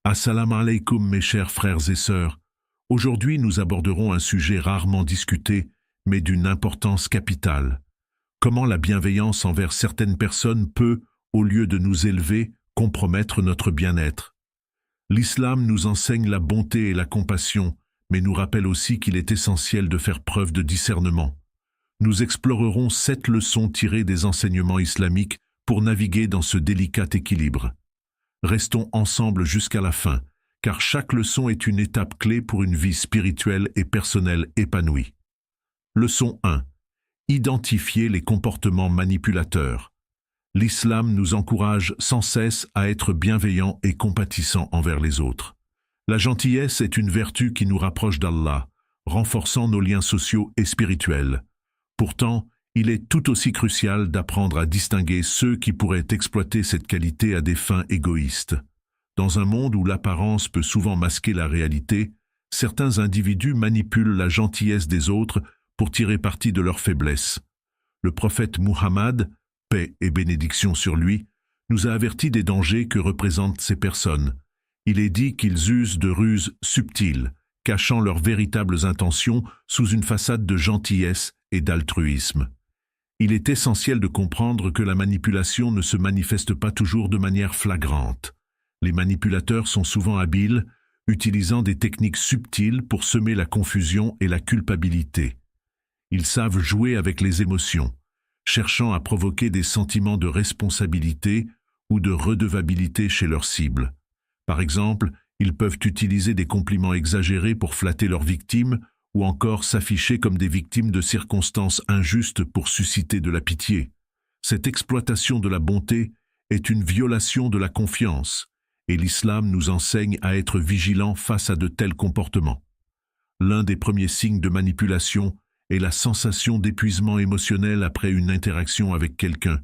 Assalamu alaikum mes chers frères et sœurs. Aujourd'hui nous aborderons un sujet rarement discuté, mais d'une importance capitale. Comment la bienveillance envers certaines personnes peut, au lieu de nous élever, compromettre notre bien-être. L'islam nous enseigne la bonté et la compassion, mais nous rappelle aussi qu'il est essentiel de faire preuve de discernement. Nous explorerons 7 leçons tirées des enseignements islamiques pour naviguer dans ce délicat équilibre. Restons ensemble jusqu'à la fin, car chaque leçon est une étape clé pour une vie spirituelle et personnelle épanouie. Leçon 1. Identifier les comportements manipulateurs. L'islam nous encourage sans cesse à être bienveillants et compatissants envers les autres. La gentillesse est une vertu qui nous rapproche d'Allah, renforçant nos liens sociaux et spirituels. Pourtant, il est tout aussi crucial d'apprendre à distinguer ceux qui pourraient exploiter cette qualité à des fins égoïstes. Dans un monde où l'apparence peut souvent masquer la réalité, certains individus manipulent la gentillesse des autres pour tirer parti de leur faiblesse. Le prophète Muhammad, paix et bénédiction sur lui, nous a avertis des dangers que représentent ces personnes. Il est dit qu'ils usent de ruses subtiles, cachant leurs véritables intentions sous une façade de gentillesse et d'altruisme. Il est essentiel de comprendre que la manipulation ne se manifeste pas toujours de manière flagrante. Les manipulateurs sont souvent habiles, utilisant des techniques subtiles pour semer la confusion et la culpabilité. Ils savent jouer avec les émotions, cherchant à provoquer des sentiments de responsabilité ou de redevabilité chez leurs cibles. Par exemple, ils peuvent utiliser des compliments exagérés pour flatter leurs victimes ou encore s'afficher comme des victimes de circonstances injustes pour susciter de la pitié. Cette exploitation de la bonté est une violation de la confiance, et l'islam nous enseigne à être vigilants face à de tels comportements. L'un des premiers signes de manipulation est la sensation d'épuisement émotionnel après une interaction avec quelqu'un.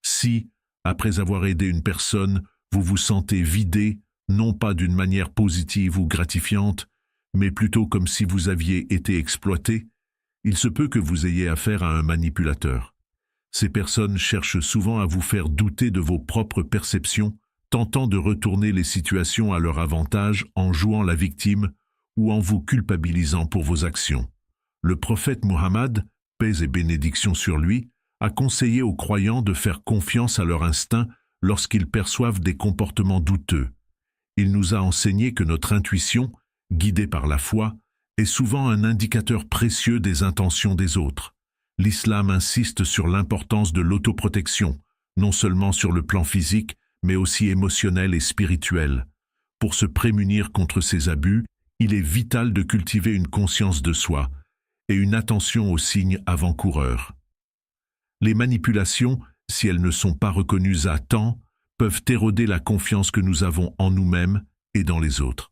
Si, après avoir aidé une personne, vous vous sentez vidé, non pas d'une manière positive ou gratifiante, mais plutôt comme si vous aviez été exploité, il se peut que vous ayez affaire à un manipulateur. Ces personnes cherchent souvent à vous faire douter de vos propres perceptions, tentant de retourner les situations à leur avantage en jouant la victime ou en vous culpabilisant pour vos actions. Le prophète Muhammad, paix et bénédiction sur lui, a conseillé aux croyants de faire confiance à leur instinct lorsqu'ils perçoivent des comportements douteux. Il nous a enseigné que notre intuition, guidée par la foi, est souvent un indicateur précieux des intentions des autres. L'islam insiste sur l'importance de l'autoprotection, non seulement sur le plan physique, mais aussi émotionnel et spirituel. Pour se prémunir contre ces abus, il est vital de cultiver une conscience de soi et une attention aux signes avant-coureurs. Les manipulations, si elles ne sont pas reconnues à temps, peuvent éroder la confiance que nous avons en nous-mêmes et dans les autres.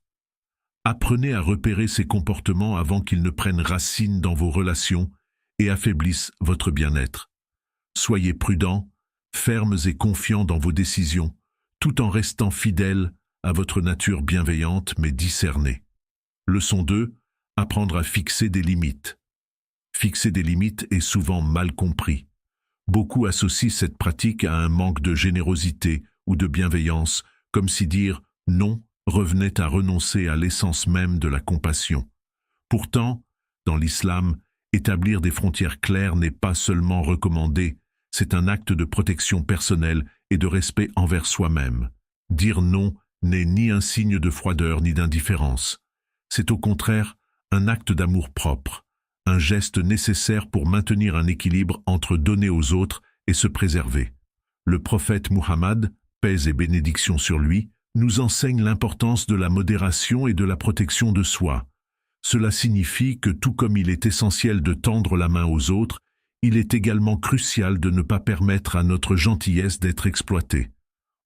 Apprenez à repérer ces comportements avant qu'ils ne prennent racine dans vos relations et affaiblissent votre bien-être. Soyez prudents, fermes et confiants dans vos décisions, tout en restant fidèles à votre nature bienveillante mais discernée. Leçon 2. Apprendre à fixer des limites. Fixer des limites est souvent mal compris. Beaucoup associent cette pratique à un manque de générosité ou de bienveillance, comme si dire « non » revenait à renoncer à l'essence même de la compassion. Pourtant, dans l'islam, établir des frontières claires n'est pas seulement recommandé, c'est un acte de protection personnelle et de respect envers soi-même. Dire non n'est ni un signe de froideur ni d'indifférence. C'est au contraire un acte d'amour-propre, un geste nécessaire pour maintenir un équilibre entre donner aux autres et se préserver. Le prophète Muhammad, paix et bénédiction sur lui, nous enseigne l'importance de la modération et de la protection de soi. Cela signifie que tout comme il est essentiel de tendre la main aux autres, il est également crucial de ne pas permettre à notre gentillesse d'être exploitée.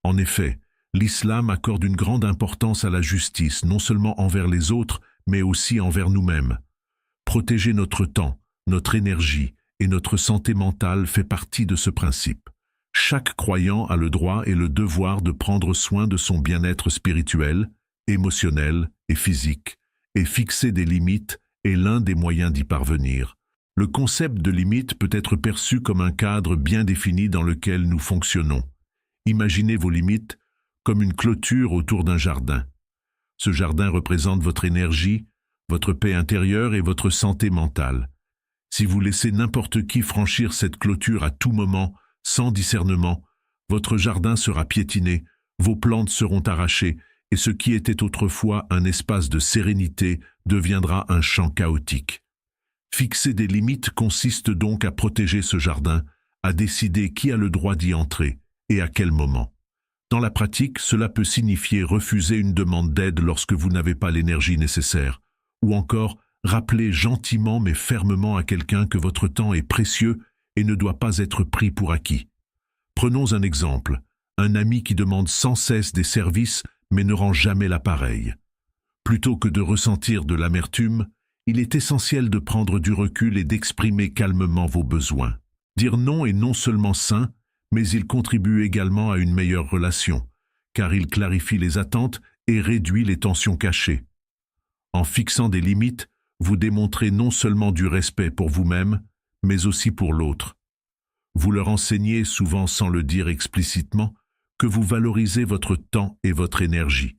En effet, l'islam accorde une grande importance à la justice, non seulement envers les autres, mais aussi envers nous-mêmes. Protéger notre temps, notre énergie et notre santé mentale fait partie de ce principe. Chaque croyant a le droit et le devoir de prendre soin de son bien-être spirituel, émotionnel et physique, et fixer des limites est l'un des moyens d'y parvenir. Le concept de limite peut être perçu comme un cadre bien défini dans lequel nous fonctionnons. Imaginez vos limites comme une clôture autour d'un jardin. Ce jardin représente votre énergie, votre paix intérieure et votre santé mentale. Si vous laissez n'importe qui franchir cette clôture à tout moment, sans discernement, votre jardin sera piétiné, vos plantes seront arrachées, et ce qui était autrefois un espace de sérénité deviendra un champ chaotique. Fixer des limites consiste donc à protéger ce jardin, à décider qui a le droit d'y entrer et à quel moment. Dans la pratique, cela peut signifier refuser une demande d'aide lorsque vous n'avez pas l'énergie nécessaire, ou encore rappeler gentiment mais fermement à quelqu'un que votre temps est précieux et ne doit pas être pris pour acquis. Prenons un exemple, un ami qui demande sans cesse des services mais ne rend jamais l'appareil. Plutôt que de ressentir de l'amertume, il est essentiel de prendre du recul et d'exprimer calmement vos besoins. Dire non est non seulement sain, mais il contribue également à une meilleure relation, car il clarifie les attentes et réduit les tensions cachées. En fixant des limites, vous démontrez non seulement du respect pour vous-même, mais aussi pour l'autre. Vous leur enseignez, souvent sans le dire explicitement, que vous valorisez votre temps et votre énergie.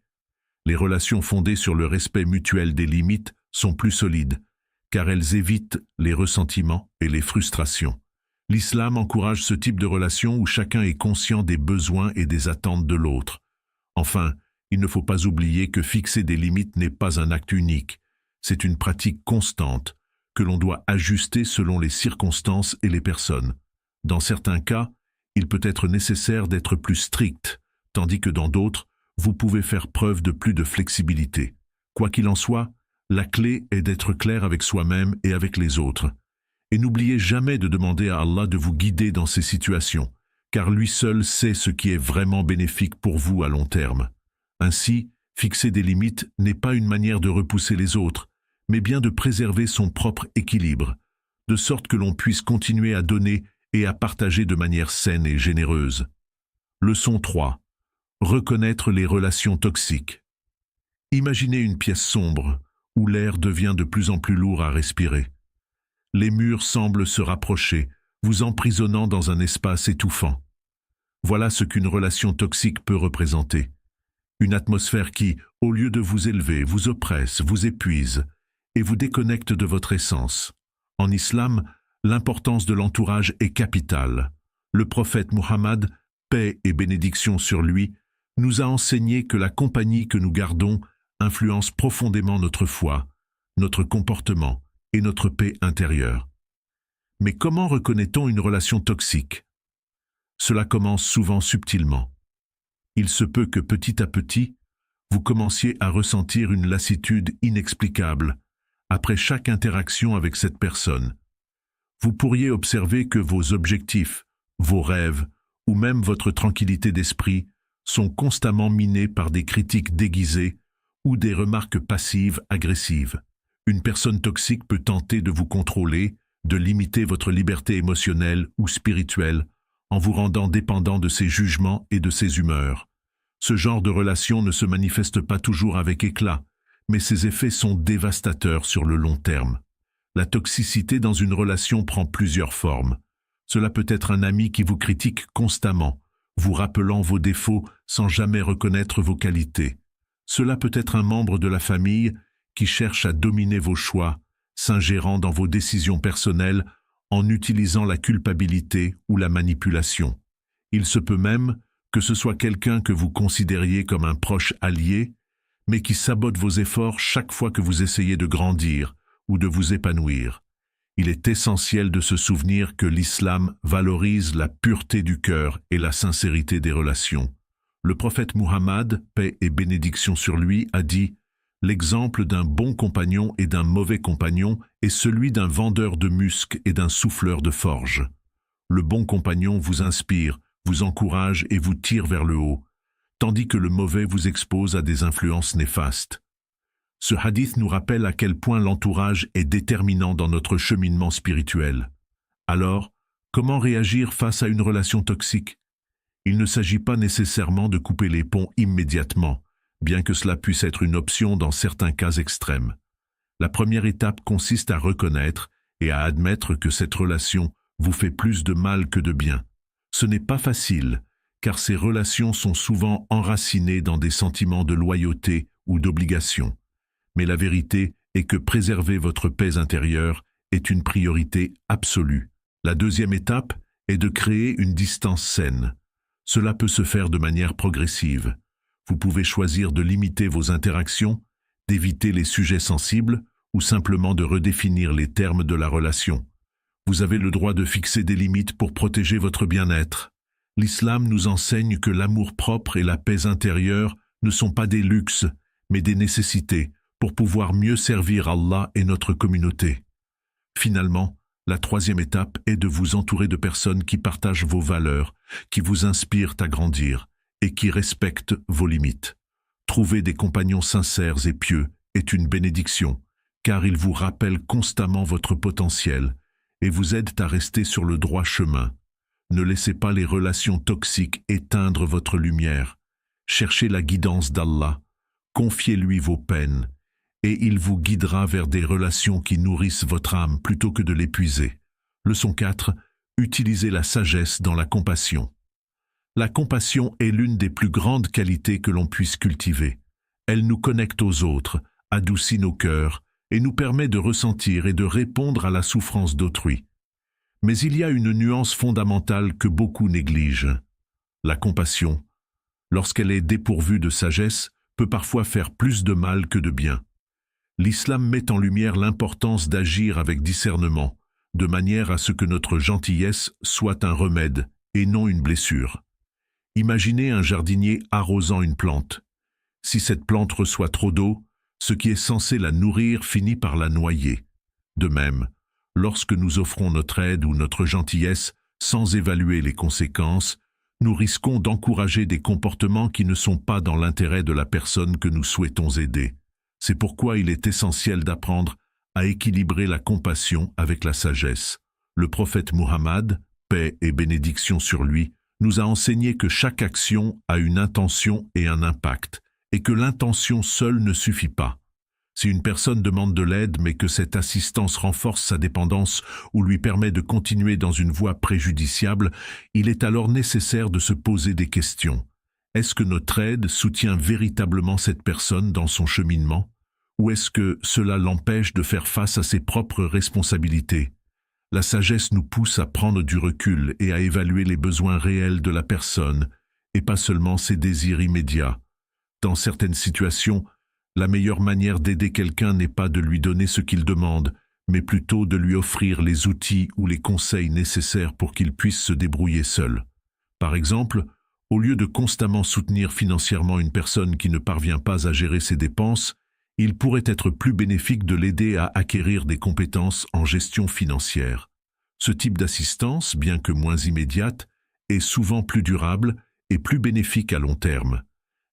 Les relations fondées sur le respect mutuel des limites sont plus solides, car elles évitent les ressentiments et les frustrations. L'islam encourage ce type de relation où chacun est conscient des besoins et des attentes de l'autre. Enfin, il ne faut pas oublier que fixer des limites n'est pas un acte unique. C'est une pratique constante, que l'on doit ajuster selon les circonstances et les personnes. Dans certains cas, il peut être nécessaire d'être plus strict, tandis que dans d'autres, vous pouvez faire preuve de plus de flexibilité. Quoi qu'il en soit, la clé est d'être clair avec soi-même et avec les autres. Et n'oubliez jamais de demander à Allah de vous guider dans ces situations, car lui seul sait ce qui est vraiment bénéfique pour vous à long terme. Ainsi, fixer des limites n'est pas une manière de repousser les autres, mais bien de préserver son propre équilibre, de sorte que l'on puisse continuer à donner et à partager de manière saine et généreuse. Leçon 3. Reconnaître les relations toxiques. Imaginez une pièce sombre, où l'air devient de plus en plus lourd à respirer. Les murs semblent se rapprocher, vous emprisonnant dans un espace étouffant. Voilà ce qu'une relation toxique peut représenter. Une atmosphère qui, au lieu de vous élever, vous oppresse, vous épuise et vous déconnecte de votre essence. En islam, l'importance de l'entourage est capitale. Le prophète Muhammad, paix et bénédiction sur lui, nous a enseigné que la compagnie que nous gardons influence profondément notre foi, notre comportement et notre paix intérieure. Mais comment reconnaît-on une relation toxique? Cela commence souvent subtilement. Il se peut que petit à petit, vous commenciez à ressentir une lassitude inexplicable après chaque interaction avec cette personne. Vous pourriez observer que vos objectifs, vos rêves ou même votre tranquillité d'esprit sont constamment minés par des critiques déguisées ou des remarques passives agressives. Une personne toxique peut tenter de vous contrôler, de limiter votre liberté émotionnelle ou spirituelle en vous rendant dépendant de ses jugements et de ses humeurs. Ce genre de relation ne se manifeste pas toujours avec éclat, mais ses effets sont dévastateurs sur le long terme. La toxicité dans une relation prend plusieurs formes. Cela peut être un ami qui vous critique constamment, vous rappelant vos défauts sans jamais reconnaître vos qualités. Cela peut être un membre de la famille qui cherche à dominer vos choix, s'ingérant dans vos décisions personnelles en utilisant la culpabilité ou la manipulation. Il se peut même que ce soit quelqu'un que vous considériez comme un proche allié, mais qui sabote vos efforts chaque fois que vous essayez de grandir ou de vous épanouir. Il est essentiel de se souvenir que l'islam valorise la pureté du cœur et la sincérité des relations. Le prophète Muhammad, paix et bénédiction sur lui, a dit « L'exemple d'un bon compagnon et d'un mauvais compagnon est celui d'un vendeur de musc et d'un souffleur de forge. Le bon compagnon vous inspire, vous encourage et vous tire vers le haut, tandis que le mauvais vous expose à des influences néfastes. » Ce hadith nous rappelle à quel point l'entourage est déterminant dans notre cheminement spirituel. Alors, comment réagir face à une relation toxique? Il ne s'agit pas nécessairement de couper les ponts immédiatement, bien que cela puisse être une option dans certains cas extrêmes. La première étape consiste à reconnaître et à admettre que cette relation vous fait plus de mal que de bien. Ce n'est pas facile, car ces relations sont souvent enracinées dans des sentiments de loyauté ou d'obligation. Mais la vérité est que préserver votre paix intérieure est une priorité absolue. La deuxième étape est de créer une distance saine. Cela peut se faire de manière progressive. Vous pouvez choisir de limiter vos interactions, d'éviter les sujets sensibles ou simplement de redéfinir les termes de la relation. Vous avez le droit de fixer des limites pour protéger votre bien-être. L'islam nous enseigne que l'amour-propre et la paix intérieure ne sont pas des luxes, mais des nécessités pour pouvoir mieux servir Allah et notre communauté. Finalement, la troisième étape est de vous entourer de personnes qui partagent vos valeurs, qui vous inspirent à grandir et qui respectent vos limites. Trouver des compagnons sincères et pieux est une bénédiction, car ils vous rappellent constamment votre potentiel et vous aident à rester sur le droit chemin. Ne laissez pas les relations toxiques éteindre votre lumière. Cherchez la guidance d'Allah, confiez-lui vos peines, et il vous guidera vers des relations qui nourrissent votre âme plutôt que de l'épuiser. Leçon 4. Utilisez la sagesse dans la compassion. La compassion est l'une des plus grandes qualités que l'on puisse cultiver. Elle nous connecte aux autres, adoucit nos cœurs, et nous permet de ressentir et de répondre à la souffrance d'autrui. Mais il y a une nuance fondamentale que beaucoup négligent. La compassion, lorsqu'elle est dépourvue de sagesse, peut parfois faire plus de mal que de bien. L'islam met en lumière l'importance d'agir avec discernement, de manière à ce que notre gentillesse soit un remède et non une blessure. Imaginez un jardinier arrosant une plante. Si cette plante reçoit trop d'eau, ce qui est censé la nourrir finit par la noyer. De même, lorsque nous offrons notre aide ou notre gentillesse sans évaluer les conséquences, nous risquons d'encourager des comportements qui ne sont pas dans l'intérêt de la personne que nous souhaitons aider. C'est pourquoi il est essentiel d'apprendre à équilibrer la compassion avec la sagesse. Le prophète Muhammad, paix et bénédiction sur lui, nous a enseigné que chaque action a une intention et un impact, et que l'intention seule ne suffit pas. Si une personne demande de l'aide mais que cette assistance renforce sa dépendance ou lui permet de continuer dans une voie préjudiciable, il est alors nécessaire de se poser des questions. Est-ce que notre aide soutient véritablement cette personne dans son cheminement? Ou est-ce que cela l'empêche de faire face à ses propres responsabilités? La sagesse nous pousse à prendre du recul et à évaluer les besoins réels de la personne, et pas seulement ses désirs immédiats. Dans certaines situations, la meilleure manière d'aider quelqu'un n'est pas de lui donner ce qu'il demande, mais plutôt de lui offrir les outils ou les conseils nécessaires pour qu'il puisse se débrouiller seul. Par exemple, au lieu de constamment soutenir financièrement une personne qui ne parvient pas à gérer ses dépenses, il pourrait être plus bénéfique de l'aider à acquérir des compétences en gestion financière. Ce type d'assistance, bien que moins immédiate, est souvent plus durable et plus bénéfique à long terme.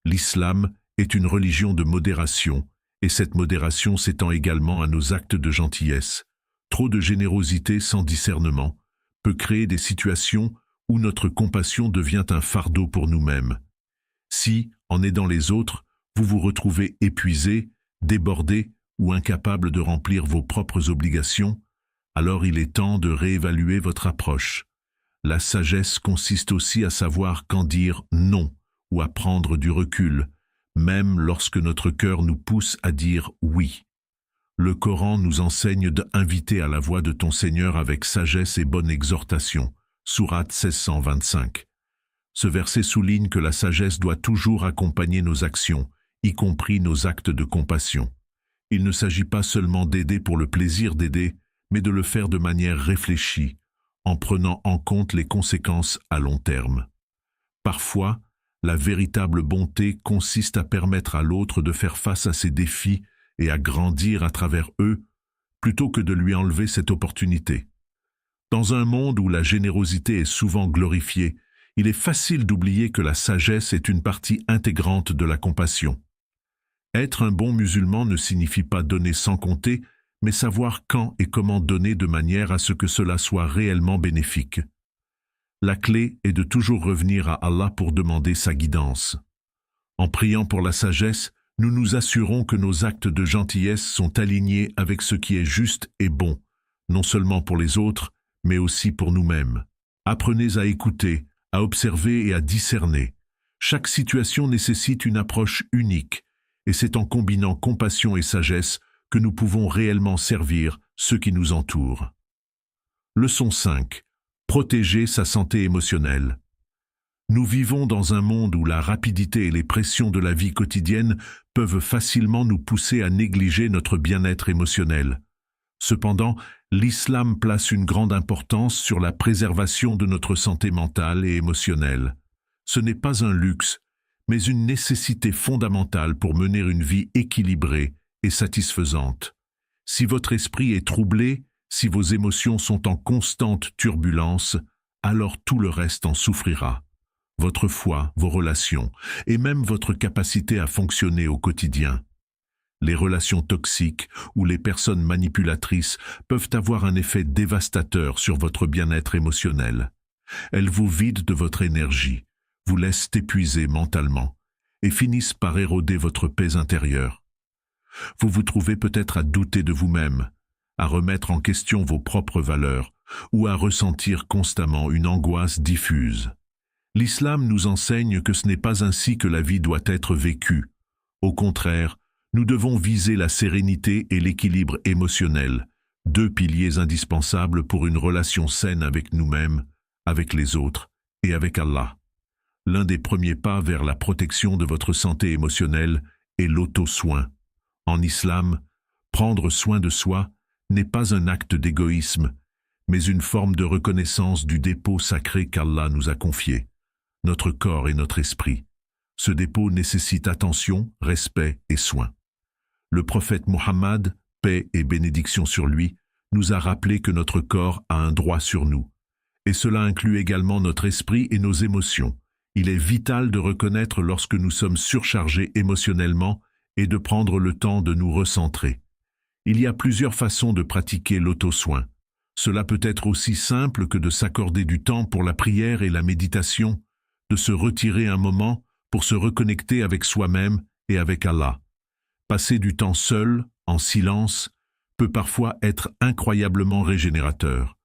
L'islam est une religion de modération, et cette modération s'étend également à nos actes de gentillesse. Trop de générosité sans discernement peut créer des situations où notre compassion devient un fardeau pour nous-mêmes. Si, en aidant les autres, vous vous retrouvez épuisé, débordé ou incapable de remplir vos propres obligations, alors il est temps de réévaluer votre approche. La sagesse consiste aussi à savoir quand dire non ou à prendre du recul, même lorsque notre cœur nous pousse à dire oui. Le Coran nous enseigne d'inviter à la voix de ton Seigneur avec sagesse et bonne exhortation. Sourate 1625. Ce verset souligne que la sagesse doit toujours accompagner nos actions, y compris nos actes de compassion. Il ne s'agit pas seulement d'aider pour le plaisir d'aider, mais de le faire de manière réfléchie, en prenant en compte les conséquences à long terme. Parfois, la véritable bonté consiste à permettre à l'autre de faire face à ses défis et à grandir à travers eux, plutôt que de lui enlever cette opportunité. Dans un monde où la générosité est souvent glorifiée, il est facile d'oublier que la sagesse est une partie intégrante de la compassion. Être un bon musulman ne signifie pas donner sans compter, mais savoir quand et comment donner de manière à ce que cela soit réellement bénéfique. La clé est de toujours revenir à Allah pour demander sa guidance. En priant pour la sagesse, nous nous assurons que nos actes de gentillesse sont alignés avec ce qui est juste et bon, non seulement pour les autres, mais aussi pour nous-mêmes. Apprenez à écouter, à observer et à discerner. Chaque situation nécessite une approche unique, et c'est en combinant compassion et sagesse que nous pouvons réellement servir ceux qui nous entourent. Leçon 5. Protéger sa santé émotionnelle. Nous vivons dans un monde où la rapidité et les pressions de la vie quotidienne peuvent facilement nous pousser à négliger notre bien-être émotionnel. Cependant, l'islam place une grande importance sur la préservation de notre santé mentale et émotionnelle. Ce n'est pas un luxe, mais une nécessité fondamentale pour mener une vie équilibrée et satisfaisante. Si votre esprit est troublé, si vos émotions sont en constante turbulence, alors tout le reste en souffrira. Votre foi, vos relations, et même votre capacité à fonctionner au quotidien. Les relations toxiques ou les personnes manipulatrices peuvent avoir un effet dévastateur sur votre bien-être émotionnel. Elles vous vident de votre énergie, vous laissent épuiser mentalement et finissent par éroder votre paix intérieure. Vous vous trouvez peut-être à douter de vous-même, à remettre en question vos propres valeurs ou à ressentir constamment une angoisse diffuse. L'islam nous enseigne que ce n'est pas ainsi que la vie doit être vécue. Au contraire, nous devons viser la sérénité et l'équilibre émotionnel, deux piliers indispensables pour une relation saine avec nous-mêmes, avec les autres et avec Allah. L'un des premiers pas vers la protection de votre santé émotionnelle est l'auto-soin. En islam, prendre soin de soi n'est pas un acte d'égoïsme, mais une forme de reconnaissance du dépôt sacré qu'Allah nous a confié, notre corps et notre esprit. Ce dépôt nécessite attention, respect et soin. Le prophète Mohammed, paix et bénédiction sur lui, nous a rappelé que notre corps a un droit sur nous. Et cela inclut également notre esprit et nos émotions. Il est vital de reconnaître lorsque nous sommes surchargés émotionnellement et de prendre le temps de nous recentrer. Il y a plusieurs façons de pratiquer l'auto-soin. Cela peut être aussi simple que de s'accorder du temps pour la prière et la méditation, de se retirer un moment pour se reconnecter avec soi-même et avec Allah. Passer du temps seul, en silence, peut parfois être incroyablement régénérateur.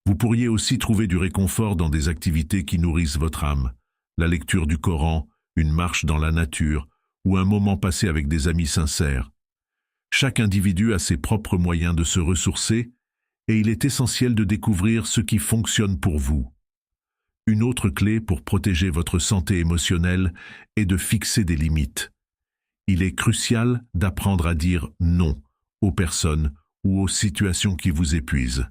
Vous pourriez aussi trouver du réconfort dans des activités qui nourrissent votre âme, la lecture du Coran, une marche dans la nature ou un moment passé avec des amis sincères. Chaque individu a ses propres moyens de se ressourcer et il est essentiel de découvrir ce qui fonctionne pour vous. Une autre clé pour protéger votre santé émotionnelle est de fixer des limites. Il est crucial d'apprendre à dire non aux personnes ou aux situations qui vous épuisent.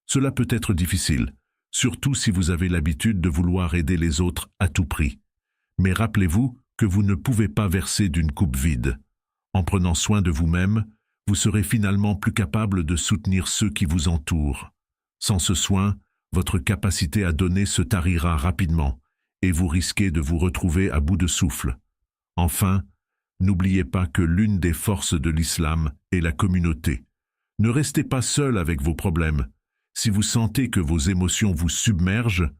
Cela peut être difficile, surtout si vous avez l'habitude de vouloir aider les autres à tout prix. Mais rappelez-vous que vous ne pouvez pas verser d'une coupe vide. En prenant soin de vous-même, vous serez finalement plus capable de soutenir ceux qui vous entourent. Sans ce soin, votre capacité à donner se tarira rapidement et vous risquez de vous retrouver à bout de souffle. Enfin, n'oubliez pas que l'une des forces de l'islam est la communauté. Ne restez pas seul avec vos problèmes. Si vous sentez que vos émotions vous submergent,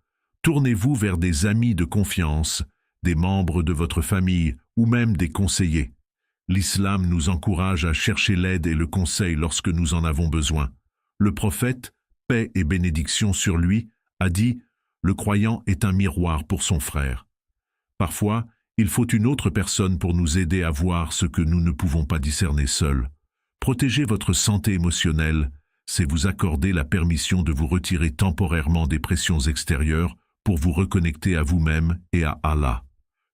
tournez-vous vers des amis de confiance, des membres de votre famille ou même des conseillers. L'islam nous encourage à chercher l'aide et le conseil lorsque nous en avons besoin. Le prophète, paix et bénédiction sur lui, a dit « Le croyant est un miroir pour son frère ». Parfois, il faut une autre personne pour nous aider à voir ce que nous ne pouvons pas discerner seuls. Protéger votre santé émotionnelle, c'est vous accorder la permission de vous retirer temporairement des pressions extérieures pour vous reconnecter à vous-même et à Allah.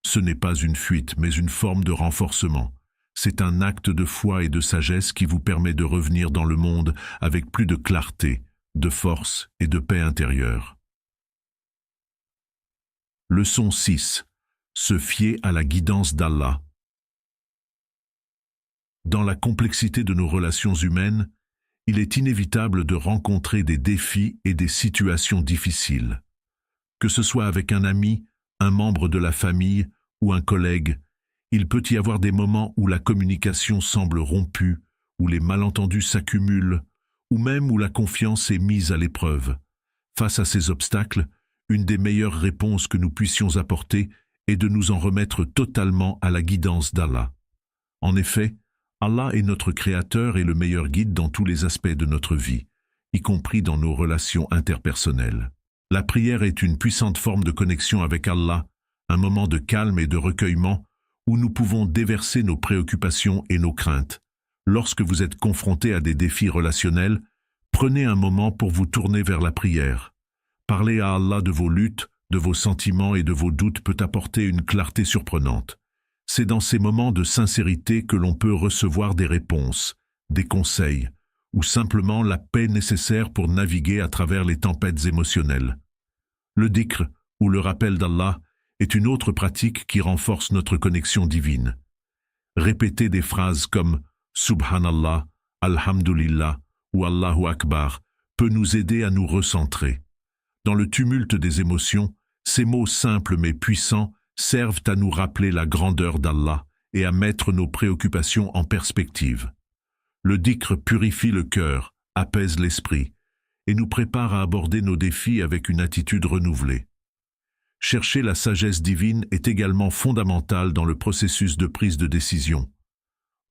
Ce n'est pas une fuite, mais une forme de renforcement. C'est un acte de foi et de sagesse qui vous permet de revenir dans le monde avec plus de clarté, de force et de paix intérieure. Leçon 6. Se fier à la guidance d'Allah. Dans la complexité de nos relations humaines, il est inévitable de rencontrer des défis et des situations difficiles. Que ce soit avec un ami, un membre de la famille ou un collègue, il peut y avoir des moments où la communication semble rompue, où les malentendus s'accumulent, ou même où la confiance est mise à l'épreuve. Face à ces obstacles, une des meilleures réponses que nous puissions apporter est de nous en remettre totalement à la guidance d'Allah. En effet, Allah est notre Créateur et le meilleur guide dans tous les aspects de notre vie, y compris dans nos relations interpersonnelles. La prière est une puissante forme de connexion avec Allah, un moment de calme et de recueillement où nous pouvons déverser nos préoccupations et nos craintes. Lorsque vous êtes confronté à des défis relationnels, prenez un moment pour vous tourner vers la prière. Parler à Allah de vos luttes, de vos sentiments et de vos doutes peut apporter une clarté surprenante. C'est dans ces moments de sincérité que l'on peut recevoir des réponses, des conseils, ou simplement la paix nécessaire pour naviguer à travers les tempêtes émotionnelles. Le dhikr, ou le rappel d'Allah, est une autre pratique qui renforce notre connexion divine. Répéter des phrases comme « Subhanallah »,« Alhamdulillah » ou « Allahu Akbar » peut nous aider à nous recentrer. Dans le tumulte des émotions, ces mots simples mais puissants servent à nous rappeler la grandeur d'Allah et à mettre nos préoccupations en perspective. Le dhikr purifie le cœur, apaise l'esprit et nous prépare à aborder nos défis avec une attitude renouvelée. Chercher la sagesse divine est également fondamental dans le processus de prise de décision.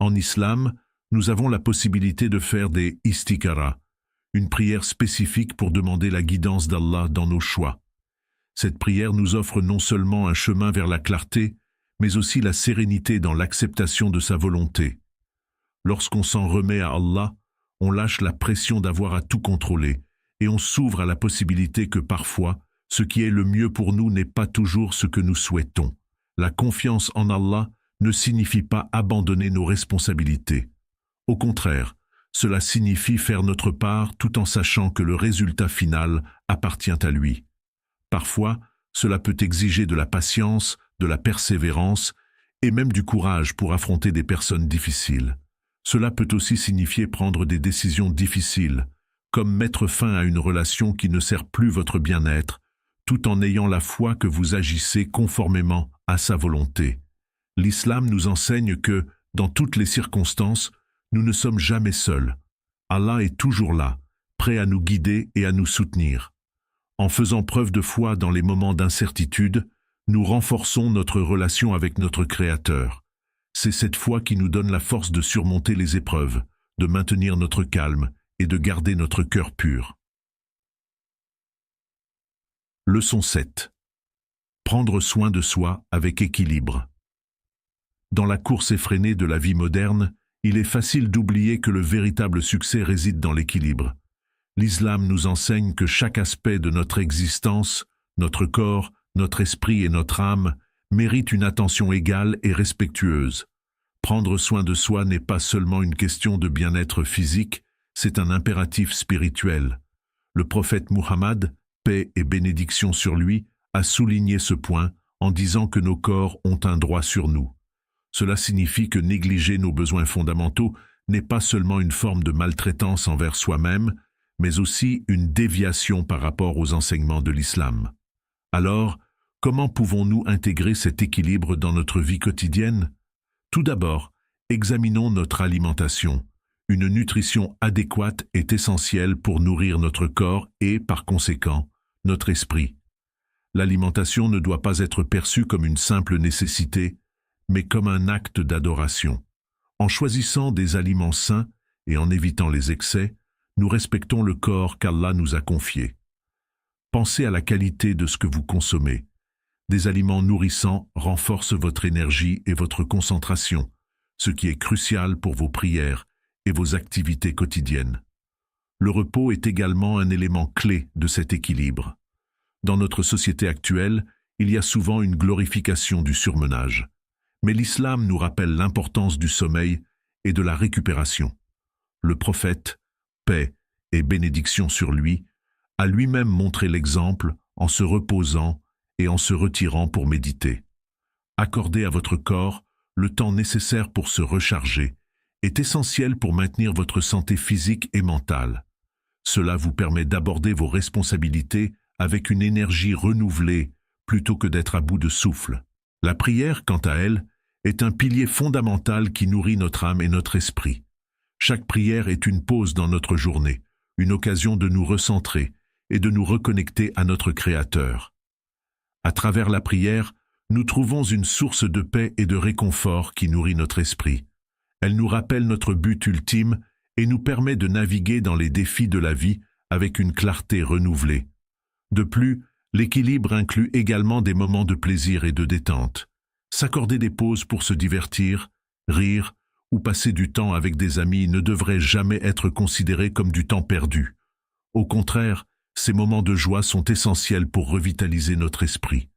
En islam, nous avons la possibilité de faire des istikhara, une prière spécifique pour demander la guidance d'Allah dans nos choix. Cette prière nous offre non seulement un chemin vers la clarté, mais aussi la sérénité dans l'acceptation de sa volonté. Lorsqu'on s'en remet à Allah, on lâche la pression d'avoir à tout contrôler et on s'ouvre à la possibilité que parfois, ce qui est le mieux pour nous n'est pas toujours ce que nous souhaitons. La confiance en Allah ne signifie pas abandonner nos responsabilités. Au contraire, cela signifie faire notre part tout en sachant que le résultat final appartient à lui. Parfois, cela peut exiger de la patience, de la persévérance et même du courage pour affronter des personnes difficiles. Cela peut aussi signifier prendre des décisions difficiles, comme mettre fin à une relation qui ne sert plus votre bien-être, tout en ayant la foi que vous agissez conformément à sa volonté. L'islam nous enseigne que, dans toutes les circonstances, nous ne sommes jamais seuls. Allah est toujours là, prêt à nous guider et à nous soutenir. En faisant preuve de foi dans les moments d'incertitude, nous renforçons notre relation avec notre Créateur. C'est cette foi qui nous donne la force de surmonter les épreuves, de maintenir notre calme et de garder notre cœur pur. Leçon 7. Prendre soin de soi avec équilibre. Dans la course effrénée de la vie moderne, il est facile d'oublier que le véritable succès réside dans l'équilibre. L'islam nous enseigne que chaque aspect de notre existence, notre corps, notre esprit et notre âme, mérite une attention égale et respectueuse. Prendre soin de soi n'est pas seulement une question de bien-être physique, c'est un impératif spirituel. Le prophète Muhammad, paix et bénédiction sur lui, a souligné ce point en disant que nos corps ont un droit sur nous. Cela signifie que négliger nos besoins fondamentaux n'est pas seulement une forme de maltraitance envers soi-même, mais aussi une déviation par rapport aux enseignements de l'islam. Alors, comment pouvons-nous intégrer cet équilibre dans notre vie quotidienne? Tout d'abord, examinons notre alimentation. Une nutrition adéquate est essentielle pour nourrir notre corps et, par conséquent, notre esprit. L'alimentation ne doit pas être perçue comme une simple nécessité, mais comme un acte d'adoration. En choisissant des aliments sains et en évitant les excès, nous respectons le corps qu'Allah nous a confié. Pensez à la qualité de ce que vous consommez. Des aliments nourrissants renforcent votre énergie et votre concentration, ce qui est crucial pour vos prières et vos activités quotidiennes. Le repos est également un élément clé de cet équilibre. Dans notre société actuelle, il y a souvent une glorification du surmenage. Mais l'islam nous rappelle l'importance du sommeil et de la récupération. Le prophète, paix et bénédiction sur lui, a lui-même montré l'exemple en se reposant et en se retirant pour méditer. Accordez à votre corps le temps nécessaire pour se recharger est essentiel pour maintenir votre santé physique et mentale. Cela vous permet d'aborder vos responsabilités avec une énergie renouvelée plutôt que d'être à bout de souffle. La prière, quant à elle, est un pilier fondamental qui nourrit notre âme et notre esprit. Chaque prière est une pause dans notre journée, une occasion de nous recentrer et de nous reconnecter à notre Créateur. À travers la prière, nous trouvons une source de paix et de réconfort qui nourrit notre esprit. Elle nous rappelle notre but ultime et nous permet de naviguer dans les défis de la vie avec une clarté renouvelée. De plus, l'équilibre inclut également des moments de plaisir et de détente. S'accorder des pauses pour se divertir, rire ou passer du temps avec des amis ne devrait jamais être considéré comme du temps perdu. Au contraire, ces moments de joie sont essentiels pour revitaliser notre esprit.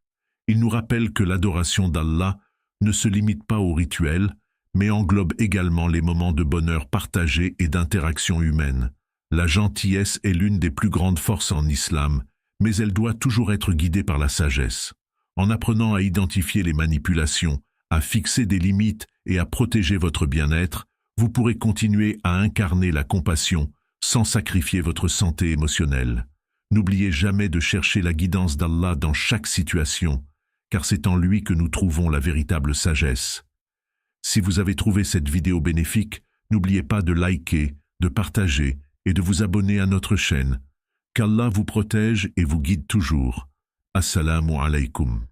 Ils nous rappellent que l'adoration d'Allah ne se limite pas aux rituels, mais englobe également les moments de bonheur partagé et d'interaction humaine. La gentillesse est l'une des plus grandes forces en islam, mais elle doit toujours être guidée par la sagesse. En apprenant à identifier les manipulations, à fixer des limites et à protéger votre bien-être, vous pourrez continuer à incarner la compassion sans sacrifier votre santé émotionnelle. N'oubliez jamais de chercher la guidance d'Allah dans chaque situation, car c'est en lui que nous trouvons la véritable sagesse. Si vous avez trouvé cette vidéo bénéfique, n'oubliez pas de liker, de partager et de vous abonner à notre chaîne. Qu'Allah vous protège et vous guide toujours. Assalamu alaikum.